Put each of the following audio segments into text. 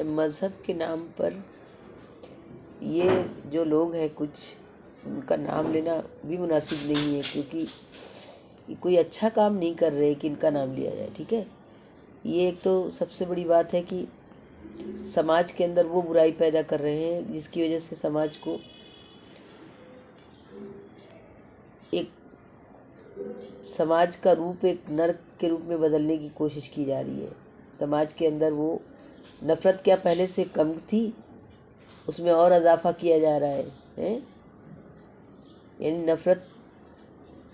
مذہب کے نام پر یہ جو لوگ ہیں کچھ ان کا نام لینا بھی مناسب نہیں ہے، کیونکہ یہ کوئی اچھا کام نہیں کر رہے کہ ان کا نام لیا جائے، ٹھیک ہے۔ یہ ایک تو سب سے بڑی بات ہے کہ سماج کے اندر وہ برائی پیدا کر رہے ہیں جس کی وجہ سے سماج کو ایک سماج کا روپ ایک نرک کے روپ میں بدلنے کی کوشش کی جا رہی ہے۔ سماج کے اندر وہ نفرت کیا پہلے سے کم تھی، اس میں اور اضافہ کیا جا رہا ہے۔ یعنی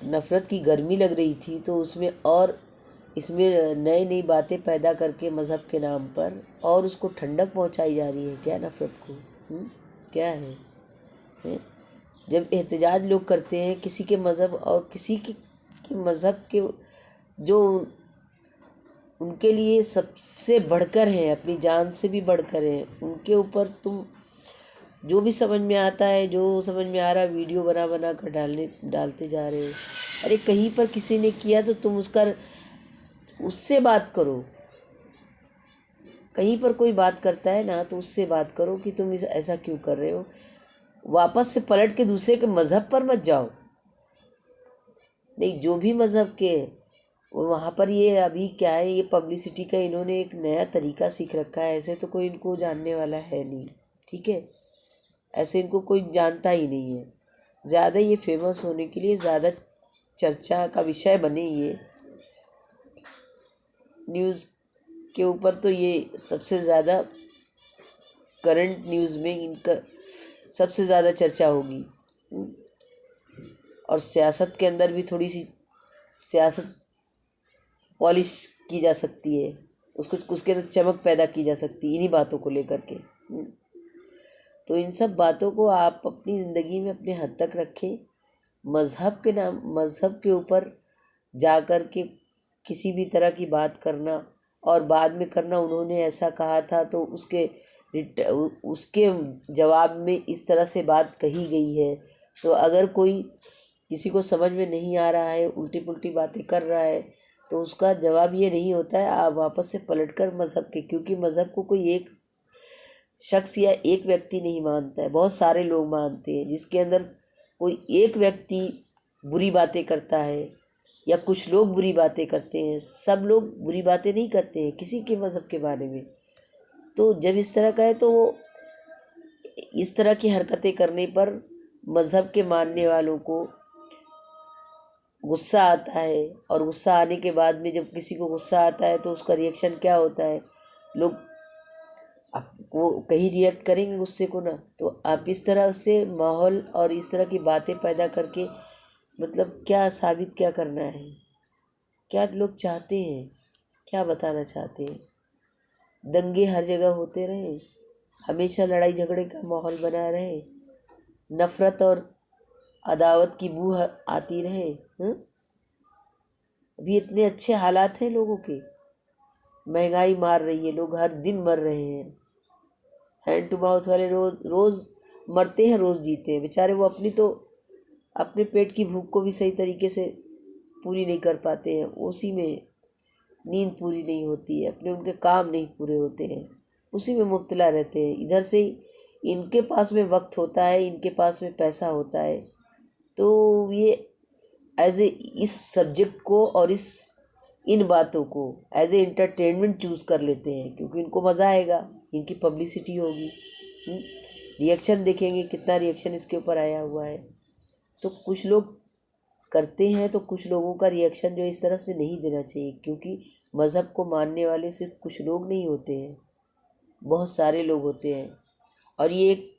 نفرت کی گرمی لگ رہی تھی تو اس میں نئی باتیں پیدا کر کے مذہب کے نام پر اور اس کو ٹھنڈک پہنچائی جا رہی ہے۔ کیا نفرت کو کیا ہے؟ جب احتجاج لوگ کرتے ہیں کسی کے مذہب اور کسی کے مذہب کے جو ان کے لیے سب سے بڑھ کر ہیں، اپنی جان سے بھی بڑھ کر ہیں، ان کے اوپر تم جو بھی سمجھ میں آتا ہے، جو سمجھ میں آ رہا ہے ویڈیو بنا کر ڈالتے جا رہے ہو۔ ارے کہیں پر کسی نے کیا تو تم اس سے بات کرو، کہیں پر کوئی بات کرتا ہے نا تو اس سے بات کرو کہ تم ایسا کیوں کر رہے ہو۔ واپس سے پلٹ کے دوسرے کے مذہب پر مت جاؤ۔ نہیں، جو بھی مذہب کے وہاں پر یہ ابھی کیا ہے، یہ پبلسٹی کا انہوں نے ایک نیا طریقہ سیکھ رکھا ہے۔ ایسے تو کوئی ان کو جاننے والا ہے نہیں، ٹھیک ہے، ایسے ان کو کوئی جانتا ہی نہیں ہے۔ زیادہ یہ فیمس ہونے کے لیے زیادہ چرچا کا وشے بنے یہ نیوز کے اوپر، تو یہ سب سے زیادہ کرنٹ نیوز میں ان کا سب سے زیادہ چرچا ہوگی۔ اور سیاست کے اندر بھی تھوڑی سی سیاست پالش کی جا سکتی ہے، اس کے اندر چمک پیدا کی جا سکتی ہے انہی باتوں کو لے کر کے۔ تو ان سب باتوں کو آپ اپنی زندگی میں اپنے حد تک رکھیں۔ مذہب کے اوپر جا کر کے کسی بھی طرح کی بات کرنا اور بعد میں کرنا انہوں نے ایسا کہا تھا تو اس کے جواب میں اس طرح سے بات کہی گئی ہے، تو اگر کوئی کسی کو سمجھ میں نہیں آ رہا ہے، الٹی پلٹی باتیں کر رہا ہے، تو اس کا جواب یہ نہیں ہوتا ہے آپ واپس سے پلٹ کر مذہب کے، کیونکہ مذہب کو کوئی ایک شخص یا ایک ویکتی نہیں مانتا ہے، بہت سارے لوگ مانتے ہیں۔ جس کے اندر کوئی ایک ویکتی بری باتیں کرتا ہے یا کچھ لوگ بری باتیں کرتے ہیں، سب لوگ بری باتیں نہیں کرتے ہیں کسی کے مذہب کے بارے میں۔ تو جب اس طرح کا ہے تو وہ اس طرح کی حرکتیں کرنے پر مذہب کے ماننے والوں کو غصہ آتا ہے، اور غصہ آنے کے بعد میں جب کسی کو غصہ آتا ہے تو اس کا ریئیکشن کیا ہوتا ہے، لوگ وہ کہیں ریئیکٹ کریں گے غصے کو نا، تو آپ اس طرح سے ماحول اور اس طرح کی باتیں پیدا کر کے مطلب کیا ثابت کیا کرنا ہے، کیا لوگ چاہتے ہیں، کیا بتانا چاہتے ہیں؟ دنگے ہر جگہ ہوتے رہے، ہمیشہ لڑائی جھگڑے کا ماحول بنا رہے، نفرت اور عداوت کی بو آتی رہے۔ ابھی اتنے اچھے حالات ہیں لوگوں کے، مہنگائی مار رہی ہے، لوگ ہر دن مر رہے ہیں، ہینڈ ٹو ماؤتھ والے روز مرتے ہیں روز جیتے ہیں بیچارے، وہ اپنے پیٹ کی بھوک کو بھی صحیح طریقے سے پوری نہیں کر پاتے ہیں، اسی میں نیند پوری نہیں ہوتی ہے، ان کے کام نہیں پورے ہوتے ہیں، اسی میں مبتلا رہتے ہیں۔ ادھر سے ان کے پاس میں وقت ہوتا ہے، ان کے پاس میں پیسہ ہوتا ہے، تو یہ اس سبجیکٹ کو اور ان باتوں کو ایز اے انٹرٹینمنٹ چوز کر لیتے ہیں، کیونکہ ان کو مزہ آئے گا، ان کی پبلسٹی ہوگی، ریئیکشن دیکھیں گے کتنا ریئیکشن اس کے اوپر آیا ہوا ہے۔ تو کچھ لوگ کرتے ہیں، تو کچھ لوگوں کا ریئیکشن جو اس طرح سے نہیں دینا چاہیے، کیونکہ مذہب کو ماننے والے صرف کچھ لوگ نہیں ہوتے ہیں، بہت سارے لوگ ہوتے ہیں، اور یہ ایک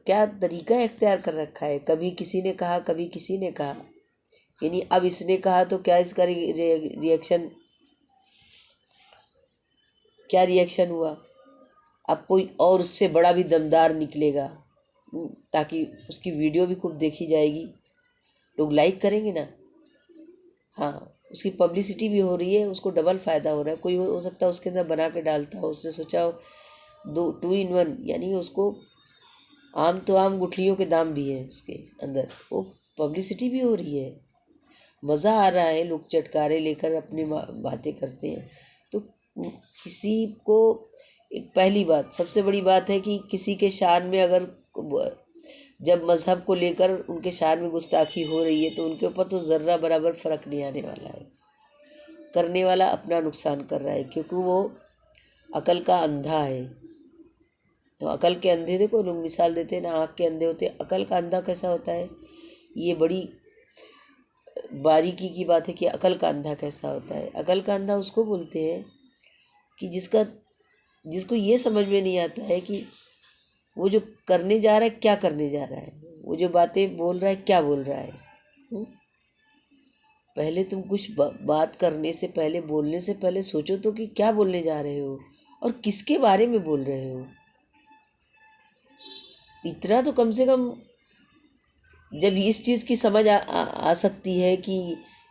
کیا طریقہ اختیار کر رکھا ہے، کبھی کسی نے کہا کبھی کسی نے کہا، یعنی اب اس نے کہا تو کیا اس کا ریئیکشن ہوا، اب کوئی اور اس سے بڑا بھی دمدار نکلے گا، تاکہ اس کی ویڈیو بھی خوب دیکھی جائے گی، لوگ لائک کریں گے نا، ہاں اس کی پبلسٹی بھی ہو رہی ہے، اس کو ڈبل فائدہ ہو رہا ہے۔ کوئی ہو سکتا ہے اس کے اندر بنا کے ڈالتا ہو، اس نے سوچا ہو 2 in 1، یعنی اس کو عام تو عام گٹھلیوں کے دام بھی ہیں اس کے اندر، وہ پبلسٹی بھی ہو رہی ہے، مزہ آ رہا ہے، لوگ چٹکارے لے کر اپنی باتیں کرتے ہیں، تو کسی کو ایک پہلی بات سب سے بڑی بات ہے کہ کسی کے شان میں اگر جب مذہب کو لے کر ان کے شان میں گستاخی ہو رہی ہے تو ان کے اوپر تو ذرہ برابر فرق نہیں آنے والا ہے. کرنے والا اپنا نقصان کر رہا ہے کیونکہ وہ عقل کا اندھا ہے. تو عقل کے اندھے دیکھو لوگ مثال دیتے ہیں نا، آنکھ کے اندھے ہوتے ہیں. عقل کا اندھا کیسا ہوتا ہے؟ یہ بڑی باریکی کی بات ہے کہ عقل کا اندھا کیسا ہوتا ہے. عقل کا اندھا اس کو بولتے ہیں کہ جس کو یہ سمجھ میں نہیں آتا ہے کہ وہ جو کرنے جا رہا ہے کیا کرنے جا رہا ہے، وہ جو باتیں بول رہا ہے کیا بول رہا ہے. پہلے تم کچھ بات کرنے سے پہلے، بولنے سے پہلے سوچو تو کہ کیا بولنے جا رہے ہو اور کس کے بارے میں بول رہے ہو. اتنا تو کم سے کم جب اس چیز کی سمجھ آ سکتی ہے کہ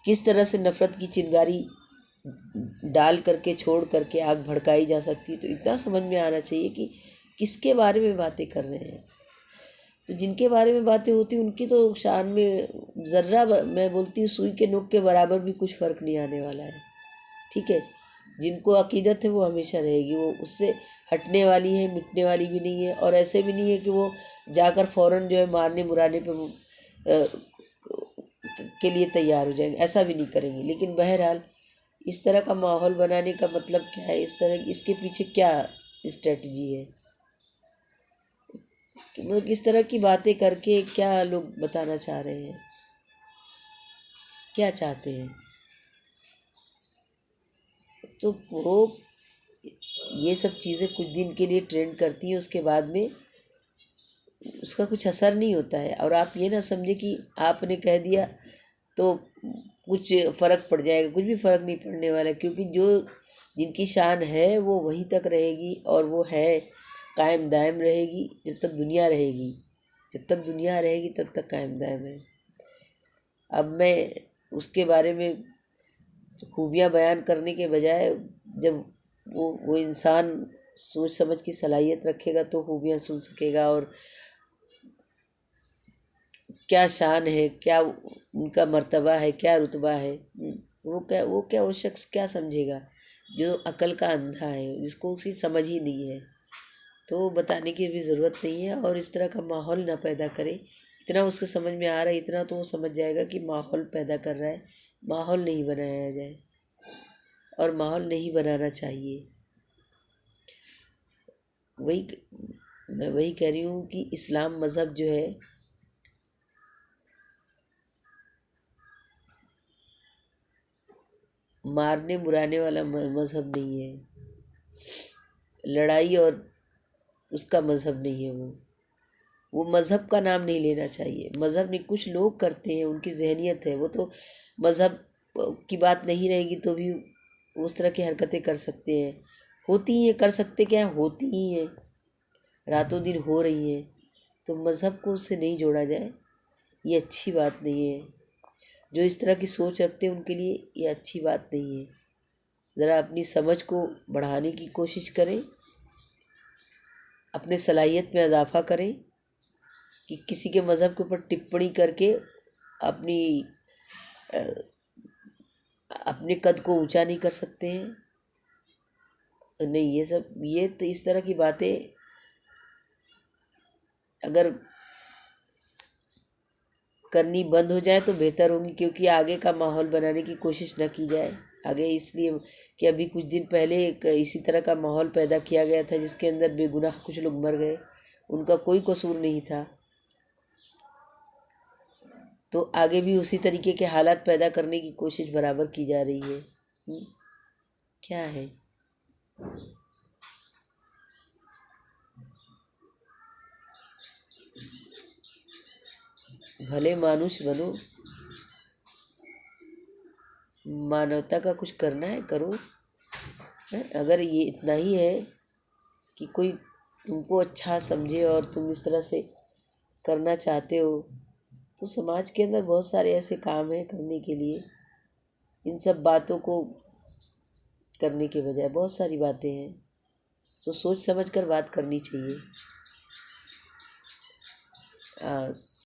کس طرح سے نفرت کی چنگاری ڈال کر کے چھوڑ کر کے آگ بھڑکائی جا سکتی ہے، تو اتنا سمجھ میں آنا چاہیے کہ کس کے بارے میں باتیں کر رہے ہیں. تو جن کے بارے میں باتیں ہوتی ان کی تو شان میں ذرہ میں بولتی ہوں سوئی کے نوک کے برابر بھی کچھ فرق نہیں آنے والا ہے. ٹھیک ہے، جن کو عقیدت ہے وہ ہمیشہ رہے گی، وہ اس سے ہٹنے والی ہے، مٹنے والی بھی نہیں ہے. اور ایسے بھی نہیں ہے کہ وہ جا کر فوراً جو ہے مارنے مرانے پہ کے لیے تیار ہو جائیں گے، ایسا بھی نہیں کریں گے. لیکن بہرحال اس طرح کا ماحول بنانے کا مطلب کیا ہے، اس کے پیچھے کیا اسٹریٹجی ہے، کس طرح کی باتیں کر کے کیا لوگ بتانا چاہ رہے ہیں، کیا چاہتے ہیں. تو وہ یہ سب چیزیں کچھ دن کے لیے ٹرینڈ کرتی ہیں، اس کے بعد میں اس کا کچھ اثر نہیں ہوتا ہے. اور آپ یہ نہ سمجھے کہ آپ نے کہہ دیا تو کچھ فرق پڑ جائے گا، کچھ بھی فرق نہیں پڑنے والا، کیونکہ جن کی شان ہے وہ وہیں تک رہے گی اور وہ ہے قائم دائم رہے گی جب تک دنیا رہے گی. جب تک دنیا رہے گی تب تک قائم دائم ہے. اب میں اس کے بارے میں خوبیاں بیان کرنے کے بجائے جب وہ انسان سوچ سمجھ کی صلاحیت رکھے گا تو خوبیاں سن سکے گا، اور کیا شان ہے، کیا ان کا مرتبہ ہے، کیا رتبہ ہے، وہ شخص کیا سمجھے گا جو عقل کا اندھا ہے، جس کو اس کی سمجھ ہی نہیں ہے. تو بتانے کی بھی ضرورت نہیں ہے. اور اس طرح کا ماحول نہ پیدا کرے. اتنا اس کو سمجھ میں آ رہا ہے، اتنا تو وہ سمجھ جائے گا کہ ماحول پیدا کر رہا ہے، ماحول نہیں بنایا جائے اور ماحول نہیں بنانا چاہیے. میں وہی کہہ رہی ہوں کہ اسلام مذہب جو ہے مارنے مرانے والا مذہب نہیں ہے، لڑائی اور اس کا مذہب نہیں ہے. وہ مذہب کا نام نہیں لینا چاہیے. مذہب نہیں، کچھ لوگ کرتے ہیں، ان کی ذہنیت ہے، وہ تو مذہب کی بات نہیں رہے گی تو بھی اس طرح کی حرکتیں کر سکتے ہیں، ہوتی ہیں. کر سکتے کیا ہیں، ہوتی ہی ہیں، راتوں دن ہو رہی ہیں. تو مذہب کو اس سے نہیں جوڑا جائے، یہ اچھی بات نہیں ہے. جو اس طرح کی سوچ رکھتے ہیں ان کے لیے یہ اچھی بات نہیں ہے. ذرا اپنی سمجھ کو بڑھانے کی کوشش کریں، اپنے صلاحیت میں اضافہ کریں کہ کسی کے مذہب کے اوپر ٹپڑی کر کے اپنے قد کو اونچا نہیں کر سکتے ہیں. نہیں، یہ تو اس طرح کی باتیں اگر کرنی بند ہو جائے تو بہتر ہوگی، کیونکہ آگے کا ماحول بنانے کی کوشش نہ کی جائے. آگے اس لیے کہ ابھی کچھ دن پہلے ایک اسی طرح کا ماحول پیدا کیا گیا تھا جس کے اندر بے گناہ کچھ لوگ مر گئے، ان کا کوئی قصور نہیں تھا. تو آگے بھی اسی طریقے کے حالات پیدا کرنے کی کوشش برابر کی جا رہی ہے. کیا ہے، بھلے مانوش بنو، مانوتا کا کچھ کرنا ہے کرو. اگر یہ اتنا ہی ہے کہ کوئی تم کو اچھا سمجھے اور تم اس طرح سے کرنا چاہتے ہو تو سماج کے اندر بہت سارے ایسے کام ہیں کرنے کے لیے. ان سب باتوں کو کرنے کے بجائے بہت ساری باتیں ہیں، تو سوچ سمجھ کر بات کرنی چاہیے.